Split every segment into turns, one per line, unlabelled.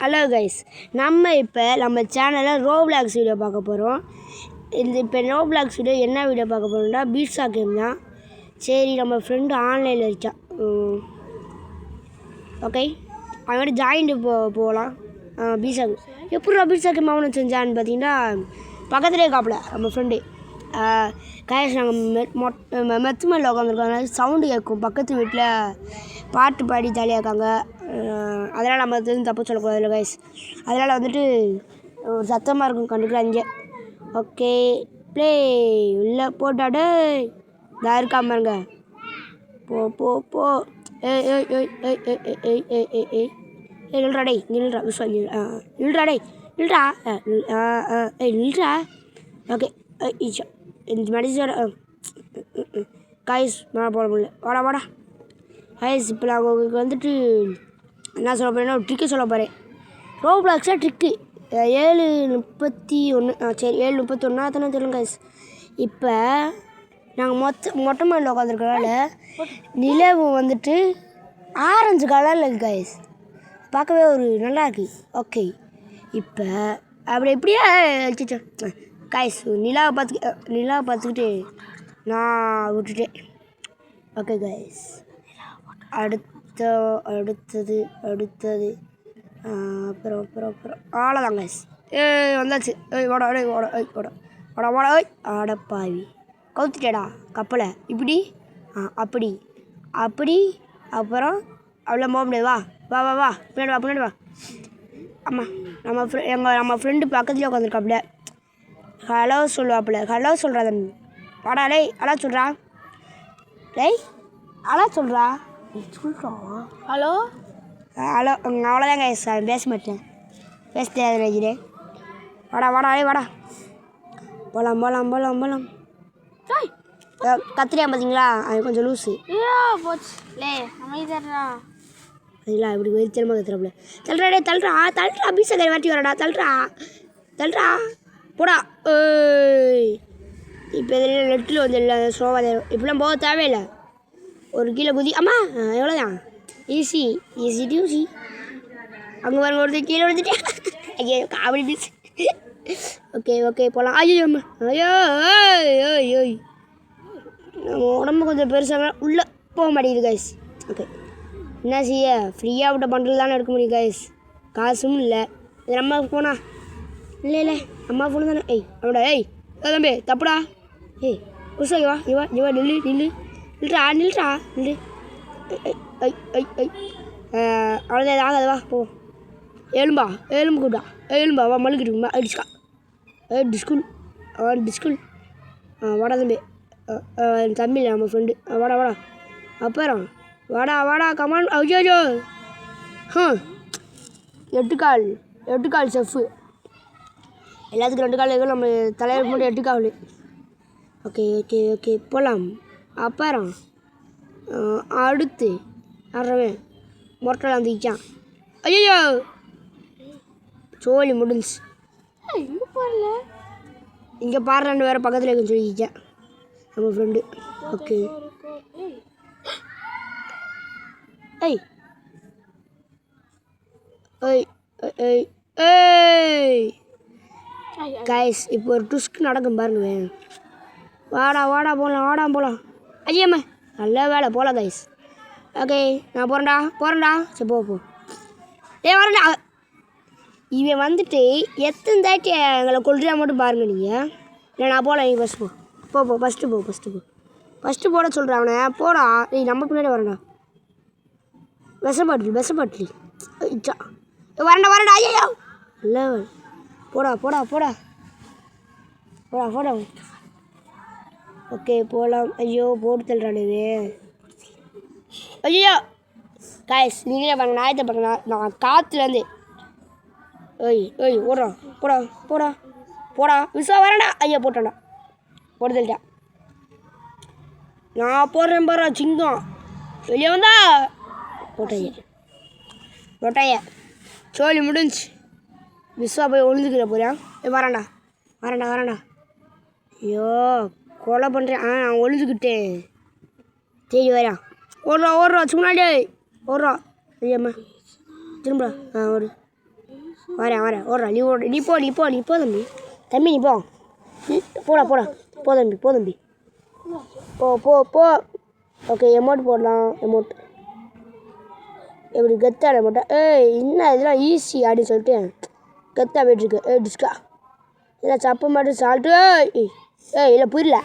Hello guys, நம்ம சேனலில் Roblox video பார்க்க போகிறோம். இப்போ ரோப்ளாக்ஸ் வீடியோ என்ன வீடியோ பார்க்க போகிறோம்னா பீட்ஸா கேம் தான். சரி, நம்ம ஃப்ரெண்டு ஆன்லைனில் இருக்கான். ஓகே, அவன் ஜாயின்ட்டு போகலாம். பீட்ஸா எப்படி பீட்ஸா கேம் அவனு செஞ்சான்னு பார்த்தீங்கன்னா பக்கத்துலேயே காப்பில் நம்ம ஃப்ரெண்டு கைஸ். நாங்கள் மெத்து மேலே உட்காந்துருக்காங்க, சவுண்டு கேட்கும். பக்கத்து வீட்டில் பாட்டு பாடி ஜாலியாக இருக்காங்க. அதனால் நம்ம எதுவும் தப்பு சொல்லக்கூடாது இல்லை கைஸ். அதனால் வந்துட்டு ஒரு சத்தமாக இருக்கும், கண்டுக்கிறாங்க. ஓகே, ப்ளே உள்ளே போட்டாடே இதாக இருக்காம இருங்க. போ போ போ ஏய் ஏய் ஏய் ஏய் ஏய் ஏய் ஏய் ஏய் ஏய் ஏய் நில்றா டே, நில்றா விஸ்வா, நில்றா டே, நில்றா ஏய் நில்றா. ஓகே, ஈச்சா இந்த மெடிசோட கைஸ் மேலே போட முடியல. வாடா வாடா கைஸ். இப்போ நான் உங்களுக்கு வந்துட்டு என்ன சொல்ல போகிறேன்னா ஒரு ட்ரிக்கு சொல்ல போகிறேன். ரோப்ளாக்ஸாக ட்ரிக்கு 7:31. சரி, 7:31 தானே சொல்லுங்க கைஸ். இப்போ நாங்கள் மொட்டை மாடியில் உட்காந்துருக்கனால நிலவு வந்துட்டு ஆரஞ்சு கலரில் இருக்குது கைஸ். பார்க்கவே ஒரு நல்லா இருக்கு. ஓகே, இப்போ அப்படி எப்படியா கைஸ் நிலாவை பார்த்துக்கிட்டு நான் விட்டுட்டேன். ஓகே கைஸ், அடுத்தது அப்புறம் அவ்வளோதான் கைஸ். வந்தாச்சு. ஓட ஓட ஓட ஓட ஓட ஓட ஆடப்பாவி கவுத்துட்டேடா கப்பலை. இப்படி அப்படி அப்படி அப்புறம் அவ்வளோ போக முடியாது. வா வா வா வா பின்னாடி வா. ஆமாம், நம்ம ஃப்ரெண்டு பக்கத்துலேயே உட்காந்துருக்காப்புல. ஹலோ சொல்லுவாப்புல. ஹலோ சொல்கிறா தம்பி. வாடா லே, ஹலோ சொல்கிறா. லேய் ஹலோ சொல்கிறா. சொல்கிறோம் ஹலோ ஹலோ. அவ்வளோதாங்க சார், பேச மாட்டேன், பேச தெரியாது நினைக்கிறேன். வாடா லே வாடா, போகலாம். கத்திரியா பார்த்தீங்களா, அது கொஞ்சம் லூஸு
போச்சு. லே அமைதியா
இல்லை, இப்படி வெறித்தனமாக கத்துறாப்புல. தள்ளுறா பீஸா கறி வாட்டி வரடா. தள்ளுறா போடா. இப்போ இதில் நெட்டில் வந்து இல்லை ஸ்லோவாக இப்படிலாம் போக தேவையில்லை. ஒரு கீழே குதி. அம்மா எவ்வளோதான், ஈஸி டியூசி. அங்கே பாருங்க ஒருத்தர் கீழே விழுந்துட்டேன். ஐயோ காமெடி பீஸ். ஓகே போகலாம். ஐயோ அம்மா, ஐயோ நம்ம உடம்பு கொஞ்சம் பெருசாக உள்ளே போக மாட்டேங்குது கைஸ். ஓகே, என்ன செய்ய, ஃப்ரீயாக விட்ட பண்டில் தானே எடுக்க முடியும் கைஸ். காசும் இல்லை. இது நம்ம போனா இல்லை அம்மா ஃபோனு தானே. அவடா தம்பி தப்புடா. உஷா இவா நில்றா நில்லு. அவ்வளோதான் ஆகாது, வா போ. எலும்பு கூட்டா எலும்பா வா மல்லுக்கிட்டு அடிச்சுக்கா. டிஸ்கூல் வாடா தம்பி. தம்பி இல்லை நம்ம ஃப்ரெண்டு. வாடா அப்புறம் வாடா கமான். ஐயோ 8 கால் செஃப்பு. எல்லாத்துக்கும் 2 கால் இருக்கும், நம்ம தலைவர் மட்டும் 8 கால். ஓகே போகலாம். அப்புறம் அடுத்து ஆடுறவன் மொரட்டல் வந்துச்சான். ஐயோ சோழி முடிஞ்சு. இங்கே பாடுறான்னு வேறு பக்கத்தில் இருக்குன்னு சொல்லிச்சேன் நம்ம ஃப்ரெண்டு. ஓகே கைஸ், இப்போ ஒரு டுஸ்க் நடக்கும் பாருங்க. வாடா போகலாம். ஐயம்மா நல்ல வேலை போகலாம் கைஸ். ஓகே, நான் போகிறேன்டா. சரி போ. வரேன்டா. இவன் வந்துட்டு எத்தனை தாட்டி எங்களை கொள்றா மட்டும் பாருங்க நீங்கள். இல்லை நான் போகல, நீ ஃபஸ்ட்டு போ. ஃபஸ்ட்டு போட சொல்கிறேன் அவனை. போடா, நீ நம்ம பின்னாடி வரேன்டா. விஷப்பாட்டில் இச்சா வரேன்டா. ஐயோ இல்லை, போடா. ஓகே போகலாம். ஐயோ போட்டு தள்ளுறானுவே. ஐயோ காய்ஸ், நீங்களே பாருங்க, நாயத்தை பாருங்க. நான் காற்றுலேருந்து ஓடுறான். போடா விசா வரேன்டா. ஐயா போட்டான்டா, போட்டு தள்ளிட்டான். நான் போடுறேன் பாரு சிங்கம். வெளியே வந்தா போட்டாய சோழி முடிஞ்சு. விஸ்வா போய் ஒழுந்துக்கிற போறியான். வரேன்டா. ஐயோ கொலை பண்ணுறேன். நான் ஒழுந்துக்கிட்டேன். சரி வரான். ஓடுறா முன்னாடி ஓடுறா. ஐயம்மா திரும்புடா. ஒரு வரேன் ஓடுறா நீ போ தம்பி நீ போ போடா போ தம்பி போ ஓகே எமௌண்ட் போடலாம் எமௌண்ட் எப்படி கெத்தாட மாட்டேன் என்ன இதெல்லாம் ஈஸி அப்படின்னு சொல்லிட்டு கெத்தா போயிட்டுருக்கு டிஸ்கா இல்லை சப்ப மாட்டு சால்ட்டு இல்லை புரியல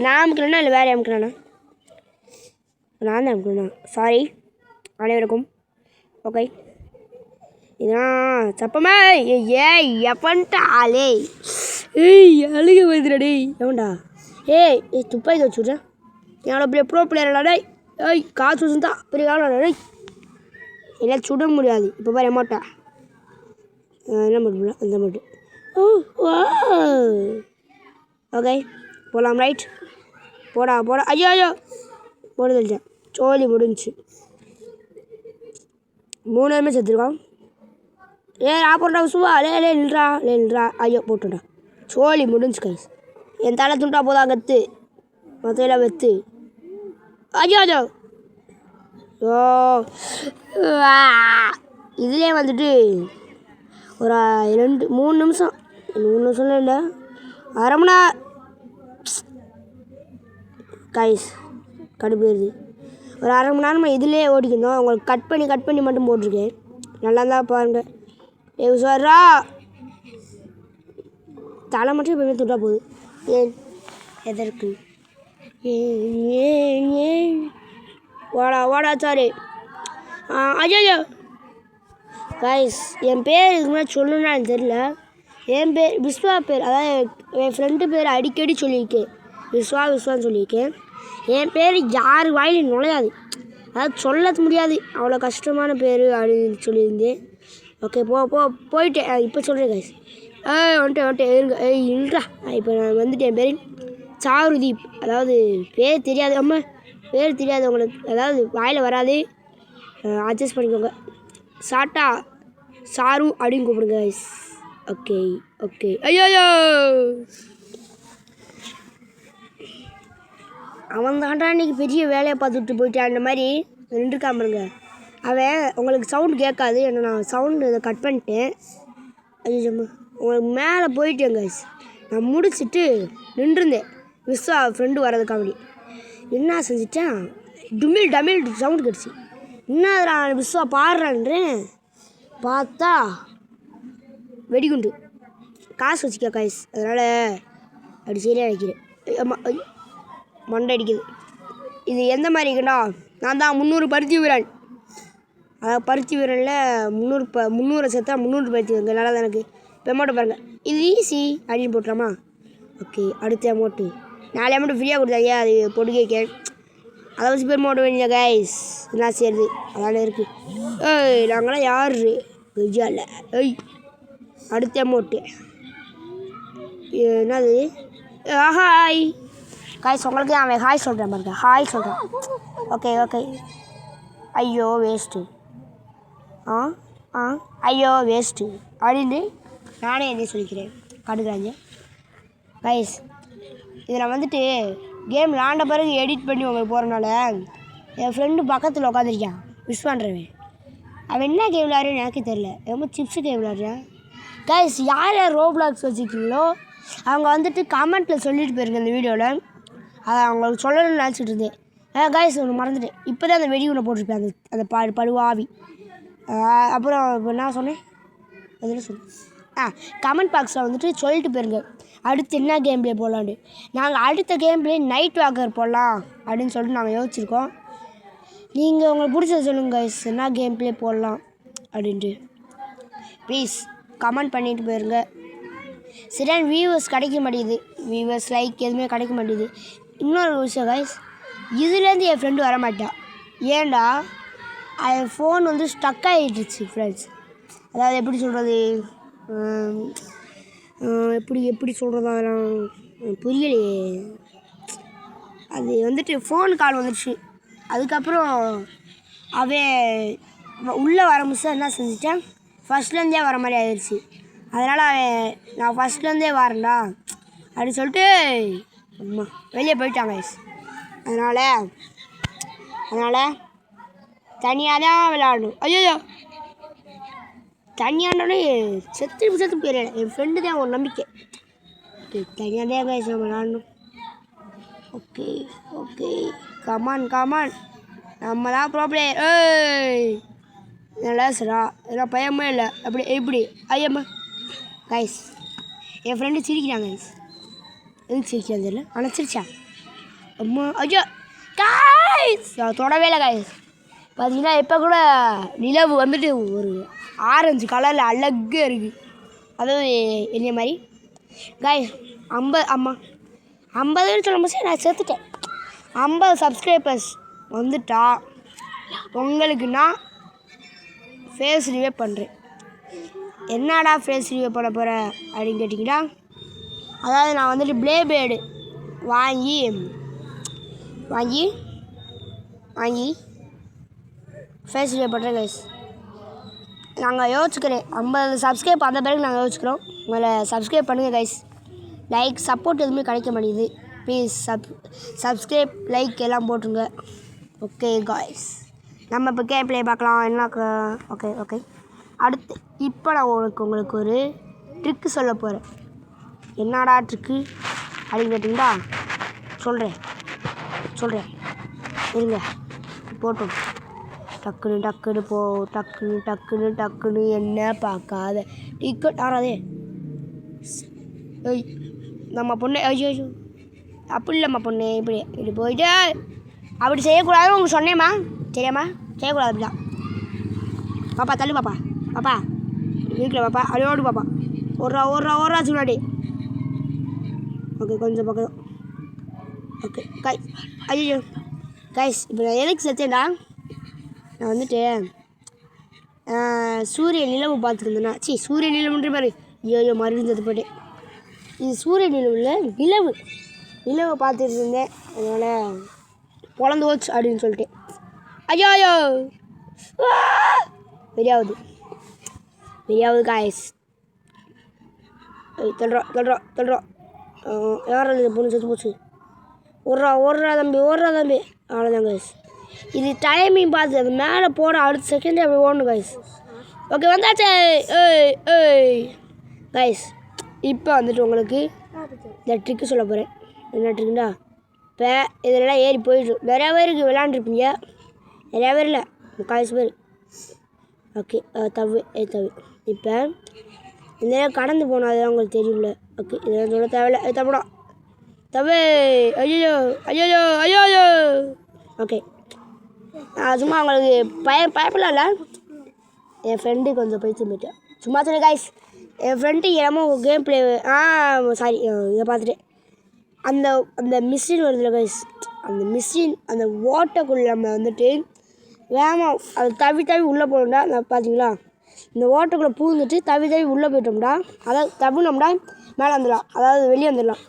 நான் அமுக்கலண்ணா இல்லை வேறு அமுக்கலண்ணா நான் தான் அமுக்கலண்ணா சாரி அனைவருக்கும் ஓகே இதான் சப்பமா எப்பன்ட்டாலே அழுக வருதுடா எவன்டா துப்பாக்கி வச்சு விட்றேன் எவ்வளோ பெரிய ப்ரோ பிளேயர்டா காசு வச்சுருந்தா பெரிய காலம் எல்லாம் சுட முடியாது இப்போ பாரு எமௌண்ட்டா என்ன மட்டும் அந்த மட்டும் ஓகே போகலாம் ரைட் போடா ஐயோ போட தெளிச்சேன் சோழி முடிஞ்சிச்சு 3 பேருமே செத்துருக்கோம் நான் போட்டா சுவா லே நில்றா ஐயோ போட்டுடா சோழி முடிஞ்சு கைஸ் என் தலை துண்டா போதா கத்து மற்ற வெத்து ஐயோ ஓ இதுலேயே வந்துட்டு ஒரு 3 நிமிஷம் இல்லை அரை மணி நேரம் கைஸ் கடுப்பு ஒரு அரை மணி நேரமாக இதுலேயே ஓடிக்கணும் உங்களுக்கு கட் பண்ணி மட்டும் போட்டிருக்கேன் நல்லா தான் பாருங்கள் விசுவாரா தலை மட்டும் எப்பவுமே துட்டா போகுது ஏன் எதற்கு ஏன் வாடா சாரி ஐயோ கைஸ் என் பேர் இதுக்கு முன்னாடி சொல்லணும்னா எனக்கு தெரியல என் பேர் விஸ்வா பேர் அதாவது என் ஃப்ரெண்டு பேர் அடிக்கடி சொல்லியிருக்கேன் விஸ்வான்னு சொல்லியிருக்கேன் என் பேர் யார் வாயிலும் நுழையாது அதாவது சொல்ல முடியாது அவ்வளோ கஷ்டமான பேர் அப்படின்னு சொல்லியிருந்தேன் ஓகே போயிட்டேன் இப்போ சொல்கிறேன் கைஸ் வந்துட்டேன் இருங்க இல்லைடா இப்போ நான் வந்துட்டேன் என் பேர் சாருதீப் அதாவது பேர் தெரியாது பேர் தெரியாது உங்களுக்கு அதாவது வாயில் வராது அட்ஜஸ்ட் பண்ணிக்கோங்க சாட்டா சாரு அப்படின்னு கூப்பிடுங்க கைஸ் ஓகே ஐயோ அவன் தாண்டா இன்றைக்கி பெரிய வேலையை பார்த்துட்டு போயிட்டான் அந்த மாதிரி நின்றுக்காம பாருங்க அவன் உங்களுக்கு சவுண்டு கேட்காது ஏன்னா நான் சவுண்டு இதை கட் பண்ணிட்டேன் ஐயோ உங்களுக்கு மேலே போயிட்டேன் கைஸ் நான் முடிச்சுட்டு நின்றுருந்தேன் விஸ்வா ஃப்ரெண்டு வரதுக்காக என்ன செஞ்சிட்டேன் டமில் சவுண்டு கிடச்சி என்ன நான் விஸ்வா பாடுறான்றேன் பார்த்தா வெடிகுண்டு காசு வச்சுக்க கைஸ் அதனால் அப்படி சரியாக வைக்கிறேன் மண்டை அடிக்குது இது எந்த மாதிரி இருக்குண்டா நான் தான் 300 பருத்தி வீரன் அதாவது பருத்தி வீரனில் 300 சேர்த்தா 300 பருத்தி வீரங்க நல்லா தான் எனக்கு இப்போ அமௌண்ட்டை பாருங்கள் இது ஈஸி அப்படின்னு போட்டுலாமா ஓகே அடுத்த அமௌண்ட்டு 4 அமௌண்ட்டு ஃப்ரீயாக கொடுத்தாங்க அது பொடு கேட்கேன் அதை வச்சு பேர் அமௌண்ட் வேண்டிய கைஸ் என்ன செய்யுது அதான இருக்குது நாங்களாம் யார் கஜா இல்லை அடுத்த அமௌண்ட்டு என்னது ஹாய் காய்ஸ் உங்களுக்கு அவன் ஹாய் சொல்கிறேன் பாருங்க ஹாய் சொல்கிறேன் ஓகே ஐயோ வேஸ்ட்டு ஐயோ வேஸ்ட்டு அப்படின்னு நானே என்ன சொல்லிக்கிறேன் கடுக்கிறாங்க காய்ஸ் இதில் வந்துட்டு கேம் விளாண்ட பிறகு எடிட் பண்ணி உங்களுக்கு போகிறனால என் ஃப்ரெண்டு பக்கத்தில் உட்காந்துருக்கான் விஷ் பண்ணுறவன் அவன் என்ன கேம் விளாட்றேன்னு எனக்கு தெரில ரொம்ப சிப்ஸு கேம் விளாட்றேன் காய்ஸ் யார் ரோப்ளாக்ஸ் வச்சுருக்கீங்களோ அவங்க வந்துட்டு கமெண்ட்டில் சொல்லிட்டு போயிருங்க இந்த வீடியோவில் அதை அவங்களுக்கு சொல்லணும்னு நினச்சிட்டு இருந்தேன் காய்ஸ் ஒன்று மறந்துட்டேன் இப்போ தான் அந்த வெடி ஒன்று போட்டிருப்பேன் அந்த படுவாவி அப்புறம் இப்போ என்ன சொன்னேன் அதில் சொன்னேன் கமெண்ட் பாக்ஸில் வந்துட்டு சொல்லிட்டு போயிருங்க அடுத்து என்ன கேம் ப்ளே போடலான்னு நாங்கள் அடுத்த கேம் ப்ளே நைட் வாக்கர் போடலாம் அப்படின்னு சொல்லிட்டு நாங்கள் யோசிச்சிருக்கோம் நீங்கள் உங்களுக்கு பிடிச்சத சொல்லுங்கள் கைஸ் என்ன கேம் ப்ளே போடலாம் அப்படின்ட்டு ப்ளீஸ் கமெண்ட் பண்ணிட்டு போயிருங்க சரியான வியூவர்ஸ் கிடைக்க மாட்டேங்குது வியூவர்ஸ் லைக் எதுவுமே கிடைக்க மாட்டேங்குது இன்னொரு விஷயம் கைஸ் இதுலேருந்து என் ஃப்ரெண்டு வர மாட்டான் ஏன்டா என் ஃபோன் வந்து ஸ்டக் ஆகிடுச்சு ஃப்ரெண்ட்ஸ் அதாவது எப்படி சொல்கிறது எப்படி சொல்கிறதா புரியலையே அது வந்துட்டு ஃபோன் கால் வந்துடுச்சு அதுக்கப்புறம் அவன் உள்ளே வர முடிச்சா என்ன செஞ்சிட்டேன் ஃபஸ்ட்லேருந்தே வர மாதிரி ஆயிடுச்சு அதனால் நான் ஃபஸ்ட்லேருந்தே வரேன்டா அப்படின்னு சொல்லிட்டு அம்மா வெளியே போயிட்டாங்க அதனால் தனியாக தான் விளையாடணும் ஐயோ தனியானோடனே செத்து போயிடல. என் ஃப்ரெண்டு தான் ஒரு நம்பிக்கை. ஓகே தனியாக தான் கைஸ் நம்ம விளாடணும். ஓகே ஓகே கமான் நம்ம தான் ப்ரோ பிளேயர். ஏய் நல்லா சரா இதெல்லாம் பயமே இல்லை. அப்படி எப்படி ஐயம்மா கைஸ் என் ஃப்ரெண்டு சிரிக்கிறாங்க கைஸ். எதுக்கு சிரிக்கிறது இல்லை ஆனால் சிரிச்சா அம்மா ஐயோ கைஸ் தொடவே இல்லை கைஸ். பார்த்தீங்கன்னா இப்போ கூட நிலவு வந்துட்டு ஒரு ஆரஞ்சு கலரில் அழகாக இருக்குது. அதாவது என்ன மாதிரி கைஸ் 50 சொல்லும்போது நான் சேர்த்துட்டேன். 50 சப்ஸ்கிரைபர்ஸ் வந்துட்டா உங்களுக்கு நான் ஃபேஸ் ரிவ்யூ பண்ணுறேன். என்னடா ஃபேஸ் ரிவ்யூ பண்ண போகிறேன் அப்படின்னு கேட்டிங்கன்னா, அதாவது நான் வந்துட்டு ப்ளே பேர்டு வாங்கி ஃபேஸ் ரிவ்யூ பண்ணுறேன் கைஸ். நாங்கள் யோசிச்சுக்கிறேன் 50 சப்ஸ்கிரைப் அந்த பிறகு நாங்கள் யோசிச்சுக்கிறோம். உங்களை சப்ஸ்கிரைப் பண்ணுங்கள் கைஸ். லைக் சப்போர்ட் எதுவுமே கிடைக்க மாட்டேங்குது. ப்ளீஸ் சப்ஸ்கிரைப் லைக் எல்லாம் போட்டுருங்க. ஓகே காய்ஸ் நம்ம இப்போ கேம் ப்ளே பார்க்கலாம். என்ன ஓகே அடுத்து இப்போ நான் உங்களுக்கு ஒரு ட்ரிக்கு சொல்ல போகிறேன். என்னடா ட்ரிக்கு அப்படின்னு கேட்டிங்களா சொல்கிறேன் இருங்க போட்டோம். டக்குன்னு என்ன பார்க்காத டிக்கெட் ஆறாதே. ஐய் நம்ம பொண்ணு ஐயோ அப்படி இல்லைம்மா பொண்ணு இப்படி போயிட்டு அப்படி செய்யக்கூடாதுன்னு உங்களுக்கு சொன்னேம்மா. சரியாம்மா செய்யக்கூடாது அப்படிலாம். பாப்பா தள்ளு பாப்பா இருக்கல பாப்பா அடியோடு பாப்பா ஒரு முன்னாடி. ஓகே கொஞ்சம் பக்கம். ஓகே ஐயோ கைஸ் இப்போ நான் எதுக்கு செத்தேன்டா, நான் வந்துட்டு சூரிய நிலவு பார்த்துருந்தேன்னா சூரிய நிலவுன்ற மாதிரி ஐயோ மறுபடியும் செத்து போயிட்டேன். இது சூரிய நிலவில் நிலவை பார்த்துட்டு இருந்தேன். அதனால் பொழந்து போச்சு அப்படின்னு சொல்லிட்டு ஐயோ பெரியாவது காய்ஸ். தள்ளுறோம் யாரும் இந்த பொண்ணு செத்து போச்சு. ஓடுறா தம்பி அவ்வளோதான் கைஸ். இது டைமிங் பார்த்து அது மேலே போட அடுத்த செகண்டே அப்படி ஓடணும் கைஸ். ஓகே வந்தாச்சு. ஏய் கைஸ் இப்போ வந்துட்டு உங்களுக்கு இந்த ட்ரிக்கு சொல்ல போகிறேன். என்ன ட்ரிக்குண்டா, இப்போ இதெல்லாம் ஏறி போயிட்டு நிறையா பேருக்கு விளாண்டுருப்பீங்க. நிறையா பேர் இல்லை 3/4 பேர். ஓகே தவு இப்போ இந்த நேரம் கடந்து போனால் அதெல்லாம் உங்களுக்கு தெரியும்ல. ஓகே இதெல்லாம் சொல்ல தேவையில்லை. தப்புடா தவு ஐயோ ஓகே சும்மா அவங்களுக்கு பயப்படலாம் இல்லை. என் ஃப்ரெண்டு கொஞ்சம் பைத்தியம் போயிட்டேன். சும்மா சொன்னேன் கைஸ். என் ஃப்ரெண்டு என்னமோ கேம் ப்ளே சாரி இதை பார்த்துட்டு அந்த மிஷின் வருதுல்ல கைஸ், அந்த மிஷின் அந்த ஓட்டைக்குள்ளே நம்ம வந்துட்டு வேகமாக அது தவி உள்ளே போனோம்டா. நான் பார்த்தீங்களா இந்த ஓட்டைக்குள்ளே பூந்துட்டு தவி உள்ளே போயிட்டோம்டா, அதாவது தவினோம்டா மேலே வந்துடலாம், அதாவது வெளியே வந்துடலாம்.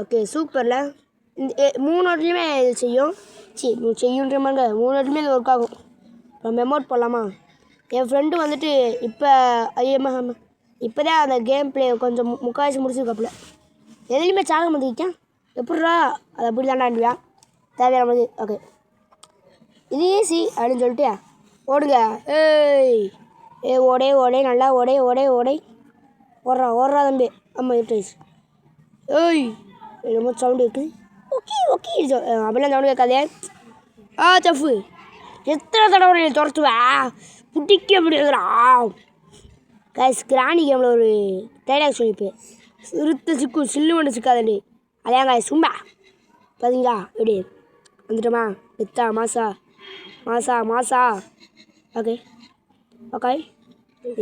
ஓகே சூப்பரில் இந்த 3 வாட்டிலையுமே இது செய்யுன்ற மாதிரி 3 வாட்டிலுமே இது ஒர்க் ஆகும். இப்போ மெமோட் போடலாமா? என் ஃப்ரெண்டு வந்துட்டு இப்போ தான் அந்த கேம் ப்ளே கொஞ்சம் 3/4 முடிச்சிருக்காப்புல. எதுலேயுமே சாக மாட்டேங்கிட்டேன். எப்பட்றா அது அப்படி தாண்டாண்டியா தேவையான மாதிரி. ஓகே இது ஈஸி அப்படின்னு சொல்லிட்டு ஓடுங்க. ஓடே நல்லா ஓடே ஓடுறா தம்பி. ஆமாம் இருட்டுச்சு. என்னமோ சவுண்டு இருக்குது. ஓகே அப்படிலாம் சவுண்டு கேட்காதே. சஃப்பு எத்தனை தடவை துரத்துவா புட்டிக்க முடியாதுடா கைஸ். கிராணி கேமில் ஒரு டைலாக் சொல்லிப்பேன், சிறுத்தை சிக்கும் சில்லு மட்டும் சிக்காதண்டி. அதையா காய் சும்மா பார்த்தீங்களா எப்படி வந்துட்டோமா? எத்தா மாசா ஓகே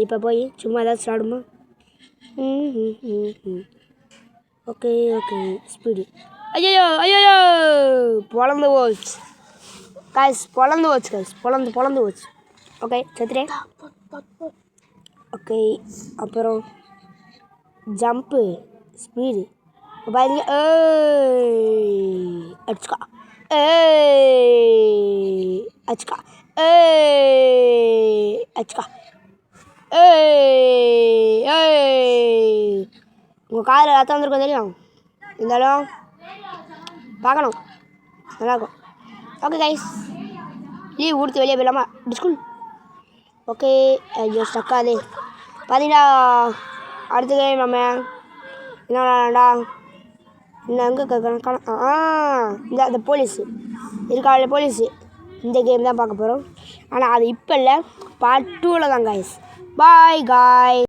இப்போ போய் சும்மா ஏதாச்சும் ஆடுமா? Okay speed. ஐயோ பொழந்து போச்சு கைஸ். பொழந்து போச்சு. ஓகே செத்துறேன். ஓகே அப்புறம் ஜம்ப்பு ஸ்பீடு பாருங்க. அடிச்சுக்கா உங்கள் காதில் ரத்தம் வந்துருக்கும் தெரியும். இருந்தாலும் பார்க்கணும், நல்லாயிருக்கும். ஓகே கைஸ் லீவ் கொடுத்து வெளியே போயிடலாமா டிஸ்கூல்? ஓகே ஐயோ ஸ்டக்காதே. பார்த்தீங்கன்னா அடுத்த கேம் நம்ம என்ன விளாண்டா இன்னும் எங்கே இந்த அந்த போலீஸு இருக்கால போலீஸு இந்த கேம் தான் பார்க்க போகிறோம். ஆனால் அது இப்போ இல்லை, பார்ட் 2ல் தான் காய்ஸ். பாய் காய்.